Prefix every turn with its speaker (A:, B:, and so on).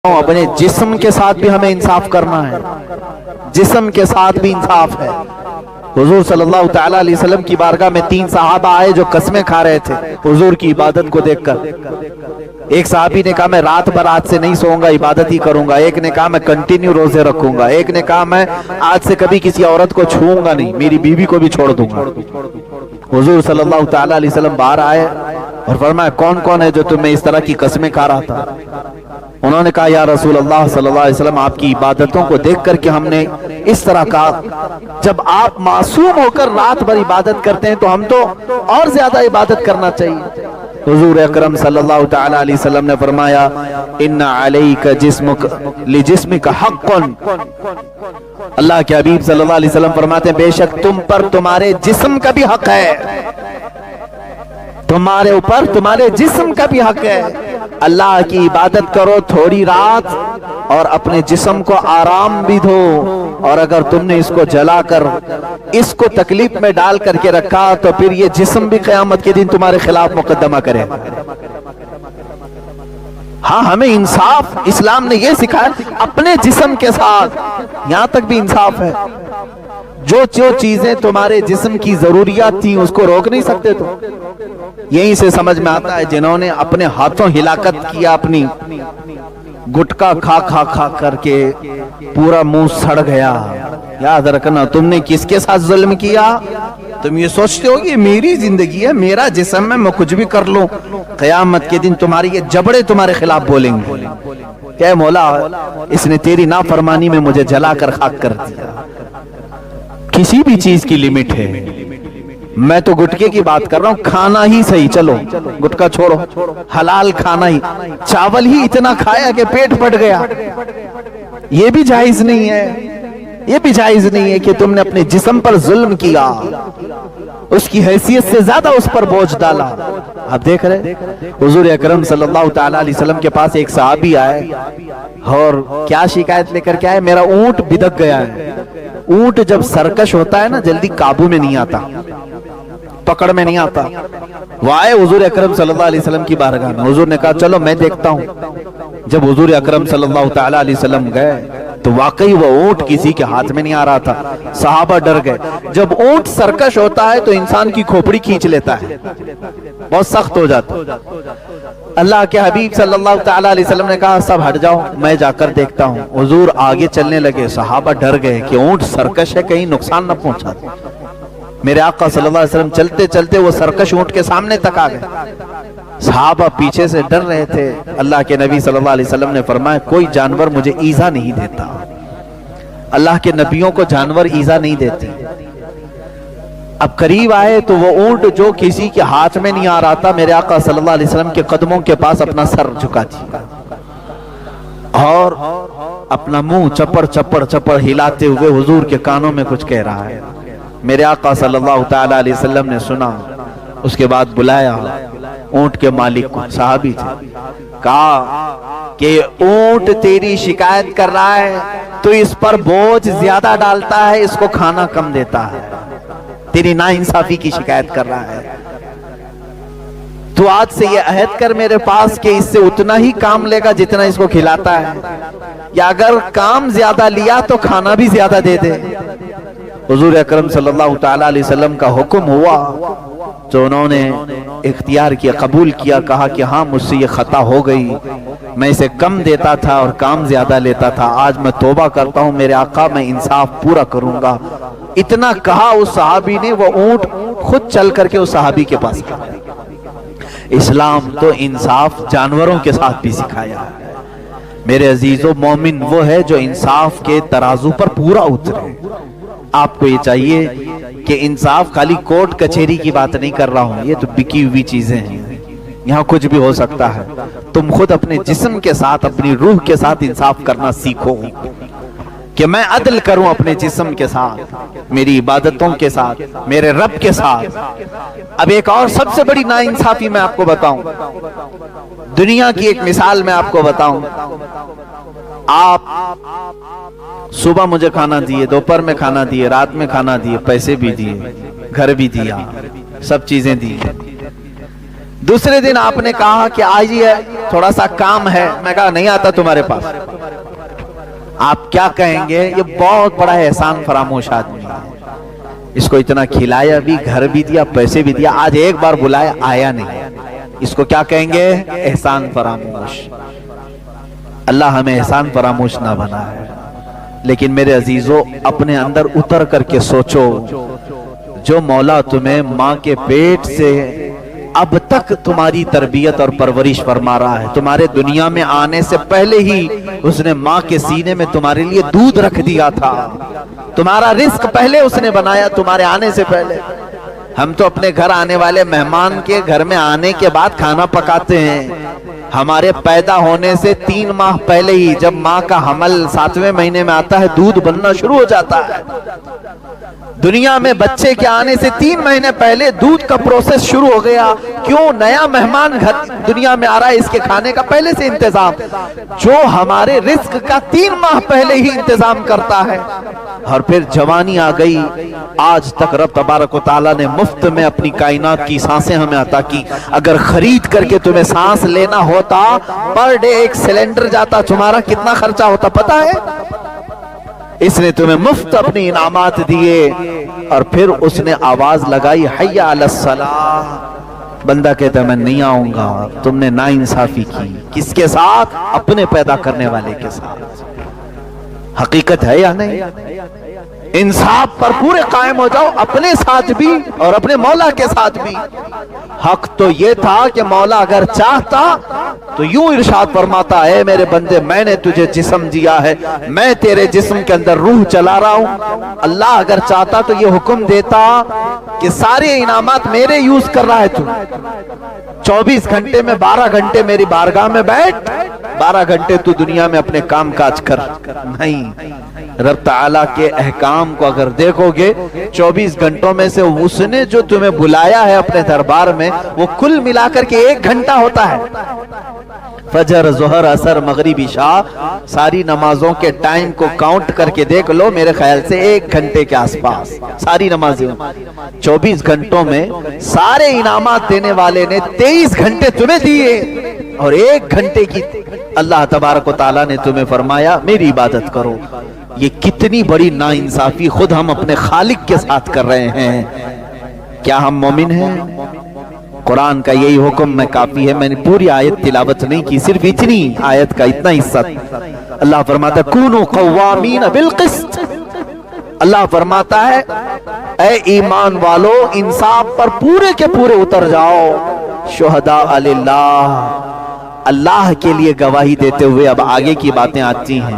A: अपने जिस्म के साथ भी हमें इंसाफ करना है, जिस्म के साथ भी इंसाफ है। हुजूर सल्लल्लाहु तआला अलैहि वसल्लम की बारगाह में 3 सहाबा आए जो कसमें खा रहे थे हुजूर की इबादत को देखकर। एक सहाबी ने कहा मैं रात भर आज से नहीं सोऊंगा, इबादत ही करूंगा। एक ने कहा मैं कंटिन्यू रोजे रखूंगा। एक ने कहा मैं आज से कभी किसी औरत को छूऊंगा नहीं, मेरी बीवी को भी छोड़ दूंगा। हुजूर सल्लल्लाहु तआला अलैहि वसल्लम बाहर आए और फरमाया कौन कौन है जो तुम्हें इस तरह की कसमें खा रहा था? उन्होंने कहा या रसूल अल्लाह सल्लल्लाहु अलैहि वसल्लम, आपकी इबादतों को देख करके हमने इस तरह कहा, जब आप मासूम होकर रात भर इबादत करते हैं तो हम तो और ज्यादा इबादत करना चाहिए। हुजूर अकरम सल्लल्लाहु तआला अलैहि वसल्लम ने फरमाया इन्ना अलैका जिस्मुक लिजिस्मिका हक़्क़ुन। अल्लाह के हबीब सल्लल्लाहु अलैहि वसल्लम फरमाते हैं बेशक तुम पर तुम्हारे जिस्म का भी हक है, तुम्हारे ऊपर तुम्हारे जिस्म का भी हक है। अल्लाह की इबादत करो थोड़ी रात और अपने जिस्म को आराम भी दो, और अगर तुमने इसको जलाकर इसको तकलीफ में डाल करके रखा तो फिर ये जिस्म भी क़यामत के दिन तुम्हारे खिलाफ मुकद्दमा करे। हाँ, हमें इंसाफ इस्लाम ने ये सिखाया, अपने जिस्म के साथ यहां तक भी इंसाफ है। जो जो चीजें तुम्हारे जिस्म की जरूरियात थी उसको रोक नहीं सकते तो यहीं से समझ में आता है जिन्होंने अपने हाथों हिलाकत किया, अपनी गुटखा खा खा खा करके पूरा मुंह सड़ गया। याद रखना तुमने किसके साथ जुल्म किया। तुम ये सोचते हो कि मेरी जिंदगी है, मेरा जिस्म है, मैं कुछ भी कर लूं। क़यामत के दिन तुम्हारी ये जबड़े तुम्हारे खिलाफ बोलेंगे क्या मौला इसने तेरी नाफरमानी में मुझे जलाकर खाक कर दिया। किसी भी चीज की लिमिट है। मैं तो गुटके की बात कर रहा हूं, खाना ही सही, चलो गुटका छोड़ो, हलाल खाना ही, चावल ही इतना खाया कि पेट फट गया, ये भी जायज नहीं है। ये भी जायज नहीं है कि तुमने अपने जिस्म पर जुल्म किया, उसकी हैसियत से ज्यादा उस पर बोझ डाला। आप देख रहे हुजूर अकरम सल्लल्लाहु तआला अलैहि वसल्लम के पास एक सहाबी आए और क्या शिकायत लेकर के आए, मेरा ऊंट बिदक गया है। ऊंट जब सरकश होता है ना जल्दी काबू में नहीं आता, पकड़ में नहीं आता। वो आए हुजूर अकरम सल्लल्लाहु अलैहि वसल्लम की बारगाह में। हुजूर ने कहा चलो मैं देखता हूं। जब हुजूर अकरम सल्लल्लाहु तआला अलैहि वसल्लम गए तो वाकई वो ऊंट किसी के हाथ में नहीं आ रहा था। सहाबा डर गए। जब ऊंट सरकश होता है तो इंसान की खोपड़ी खींच लेता है, बहुत सख्त हो जाता है। अल्लाह के हबीब सल्लल्लाहु तआला अलैहि वसल्लम ने कहा सब हट जाओ, मैं जाकर देखता हूं। हुजूर आगे चलने लगे। सहाबा डर गए कि ऊंट सरकश है, कहीं नुकसान न पहुंचा दे। मेरे आका सल्लल्लाहु अलैहि वसल्लम चलते चलते वो सरकश ऊंट के सामने तक आ गए। सहाबा पीछे से डर रहे थे। अल्लाह के नबी सल्लल्लाहु अलैहि वसल्लम ने फरमाया कोई जानवर मुझे ईजा नहीं देता। अल्लाह के नबियों को जानवर ईजा नहीं देते। अब करीब आए तो वो ऊंट जो किसी के हाथ में नहीं आ रहा था, मेरे आका सल्लल्लाहु अलैहि वसल्लम के कदमों के पास अपना सर झुका दिया और अपना मुंह चप्पड़ चप्पड़ चप्पड़ हिलाते हुए हुजूर के कानों में कुछ कह रहा है। मेरे आका सल्लल्लाहु तआला अलैहि वसल्लम ने सुना। उसके बाद बुलाया ऊंट के मालिक को, सहाबी थे, कहा कि ऊंट तेरी शिकायत कर रहा है, तो इस पर बोझ ज्यादा डालता है, इसको खाना कम देता है, तेरी नाइंसाफी की शिकायत कर रहा है। तो आज से ये अहद कर मेरे पास कि इससे उतना ही काम लेगा जितना इसको खिलाता है, या अगर काम ज्यादा लिया तो खाना भी ज्यादा दे दे। हुजूर अकरम सल्लल्लाहु तआला अलैहि वसल्लम का हुक्म हुआ जो उन्होंने इख्तियार किया, कबूल किया। कहा कि हाँ मुझसे ये खता हो गई, मैं इसे कम देता था और काम ज्यादा लेता था, आज मैं तौबा करता हूँ मेरे आका, मैं इंसाफ पूरा करूंगा। इतना कहा उस सहाबी ने, वो ऊंट खुद चल करके उस सहाबी के पास गया। इस्लाम तो इंसाफ जानवरों के साथ भी सिखाया है। मेरे अजीजों, मोमिन वो है जो इंसाफ के तराजू पर पूरा उतरे। आपको ये चाहिए कि इंसाफ खाली कोर्ट कचहरी की बात नहीं कर रहा हूं, ये तो बिकी हुई चीजें हैं, यहां कुछ भी हो सकता है। तुम खुद अपने जिस्म के साथ, अपनी रूह के साथ इंसाफ करना सीखो कि मैं अदल करूं अपने जिस्म के साथ, मेरी इबादतों के साथ, मेरे रब के साथ। अब एक और सबसे बड़ी नाइंसाफी मैं आपको बताऊं, दुनिया की एक मिसाल मैं आपको बताऊं। आप सुबह मुझे खाना दिए, दोपहर में खाना दिए, रात में खाना दिए, पैसे भी दिए, घर भी दिया, सब चीजें दी, दूसरे दिन आपने कहा कि आइए थोड़ा सा काम है, मैं कहा नहीं आता तुम्हारे पास। आप क्या कहेंगे? ये बहुत बड़ा एहसान फरामोश आदमी है, इसको इतना खिलाया भी, घर भी दिया, पैसे भी दिया, आज एक बार बुलाया आया नहीं, इसको क्या कहेंगे? एहसान फरामोश। अल्लाह हमें एहसान फरामोश ना बनाए। लेकिन मेरे अजीजों, अपने अंदर उतर करके सोचो, जो मौला तुम्हें माँ के पेट से अब तक तुम्हारी तरबियत और परवरिश फरमा रहा है, तुम्हारे दुनिया में आने से पहले ही उसने माँ के सीने में तुम्हारे लिए दूध रख दिया था, तुम्हारा रिस्क पहले उसने बनाया, तुम्हारे आने से पहले। हम तो अपने घर आने वाले मेहमान के घर में आने के बाद खाना पकाते हैं। हमारे पैदा होने से 3 माह पहले ही, जब माँ का हमल 7वें महीने में आता है, दूध बनना शुरू हो जाता है। दुनिया में बच्चे के आने से 3 महीने पहले दूध का प्रोसेस शुरू हो गया। क्यों? नया मेहमान घर दुनिया में आ रहा है, इसके खाने का पहले से इंतजाम, जो हमारे रिस्क का 3 माह पहले ही इंतजाम करता है। और फिर जवानी आ गई, आज तक रब तबारक व तआला ने मुफ्त में अपनी कायनात की सांसें हमें अता की। अगर खरीद करके तुम्हें सांस लेना होता, पर डे 1 सिलेंडर जाता, तुम्हारा कितना खर्चा होता पता है? इसने तुम्हें मुफ्त अपनी इनामात दिए। और फिर उसने आवाज लगाई, हय्या अलस सलाह। बंदा कहता मैं नहीं आऊंगा। तुमने नाइंसाफी की। किसके साथ? अपने पैदा करने वाले के साथ। हकीकत है या नहीं? इंसाफ पर पूरे कायम हो जाओ, अपने साथ भी और अपने मौला के साथ भी। हक तो ये था कि मौला अगर चाहता तो यूं इरशाद फरमाता है, मेरे बंदे मैंने तुझे जिस्म दिया है, मैं तेरे जिस्म के अंदर रूह चला रहा हूं। अल्लाह अगर चाहता तो ये हुक्म देता कि सारे इनामात मेरे यूज कर रहा है तू, 24 घंटे में 12 घंटे मेरी बारगाह में बैठ, 12 घंटे तू दुनिया में अपने काम काज कर। नहीं, रब ताला के अहकाम को अगर देखोगे, 24 घंटों में से उसने जो तुम्हें बुलाया है अपने दरबार में, वो कुल मिलाकर के 1 घंटा होता है। फजर, जोहर, असर, मगरिब, इशा, सारी नमाजों के टाइम को काउंट करके देख लो, मेरे ख्याल से 1 घंटे के आसपास सारी नमाजें। 24 घंटों में सारे इनामात देने वाले ने 23 घंटे तुम्हें दिए और 1 घंटे की अल्लाह तबारक व तआला ने तुम्हें फरमाया मेरी इबादत करो। ये कितनी बड़ी नाइंसाफी खुद हम अपने खालिक के साथ कर रहे हैं। क्या हम मोमिन हैं? कुरान का यही हुक्म में काफी है। मैंने पूरी आयत तिलावत नहीं की, सिर्फ इतनी आयत का इतना हिस्सा। अल्लाह फरमाता कुनू कव्वामीन बिल क़िस्त। अल्लाह फरमाता है ऐ ईमान वालो, इंसाफ पर पूरे के पूरे उतर जाओ। शुहदा अलिल्लाह, अल्लाह के लिए गवाही देते हुए। अब आगे की बातें आती हैं।